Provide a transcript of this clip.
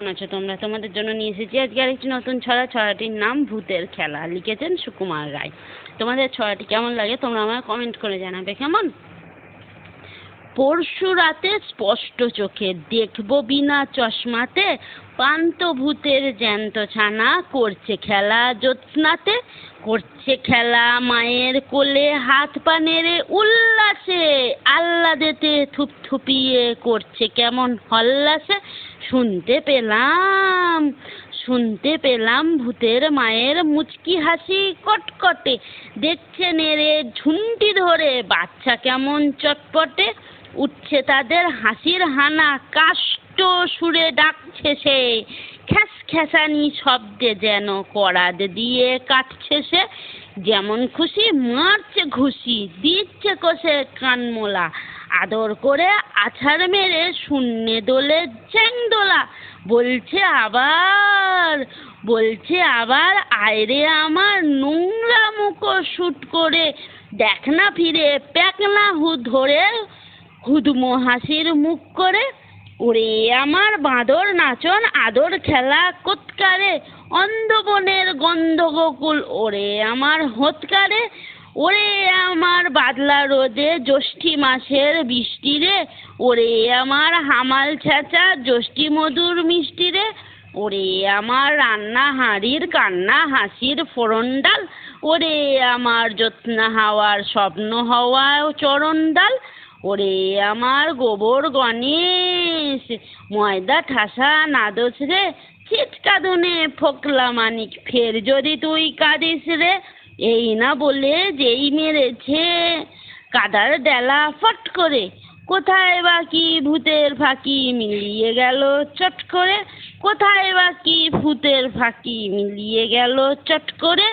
কেমন আছো তোমরা? তোমাদের জন্য নিয়ে এসেছি আজকে আরেকটি নতুন ছড়া। ছড়াটির নাম ভূতের খেলা, লিখেছেন সুকুমার রায়। তোমাদের ছড়াটি কেমন লাগে তোমরা আমায় কমেন্ট করে জানাবে কেমন। পরশু রাতে স্পষ্ট চোখে দেখবো বিনা চশমাতে, পান্ত ভূতের জ্যান্ত ছানা করছে খেলা জ্যোৎস্নাতে, করছে খেলা মায়ের কোলে হাত পা নেড়ে উল্লাসে, আহ্লাদেতে থুপথুপিয়ে করছে কেমন হল্লাসে। শুনতে পেলাম ভূতের মায়ের মুচকি হাসি কটকটে, দেখছে নেড়ে ঝুন্টি ধরে বাচ্চা কেমন চটপটে। উঠছে তাদের হাসির হানা, কাষ্ঠ সুরে ডাকছে সে, খ্যাস খ্যাসানি শব্দে যেন করাত দিয়ে কাটছে সে। যেমন খুশি মারছে ঘুষি, দিচ্ছে কষে কানমোলা, আদর করে আছাড় মেরে শূন্যে দোলে চ্যাংদোলা। বলছে আবার আয়রে আমার নোংরা মুখো শুট করে, দেখ না ফিরে প্যাকনা ধরে হুদমো হাসির মুখ করে। ওরে আমার বাঁদর নাচন আদর খেলা কোৎকারে, অন্ধবনের গন্ধগোকুল ওরে আমার হোতকারে। ওরে আমার বাদলা রোদে জ্যৈষ্ঠী মাসের বৃষ্টি রে, ওরে আমার হামাল ছেঁচা জ্যৈষ্ঠী মধুর মিষ্টি রে। ওরে আমার রান্না হাঁড়ির কান্না হাসির ফোড়ন ডাল, ওরে আমার জ্যোৎস্না হাওয়ার স্বপ্ন হওয়া চরণ ডাল। ওরে আমার গোবর গণেশ ময়দা ঠাসা নাদোস রে, চিৎকাদুনে ফোকলা মানিক ফের যদি তুই কাঁদিস রে। এই না বলে যেই মেরেছে কাদার ডেলা ফট করে, কোথায় বা কি ভূতের ফাঁকি মিলিয়ে গেল চট করে, কোথায় বা কি ভূতের ফাঁকি মিলিয়ে গেল চট করে।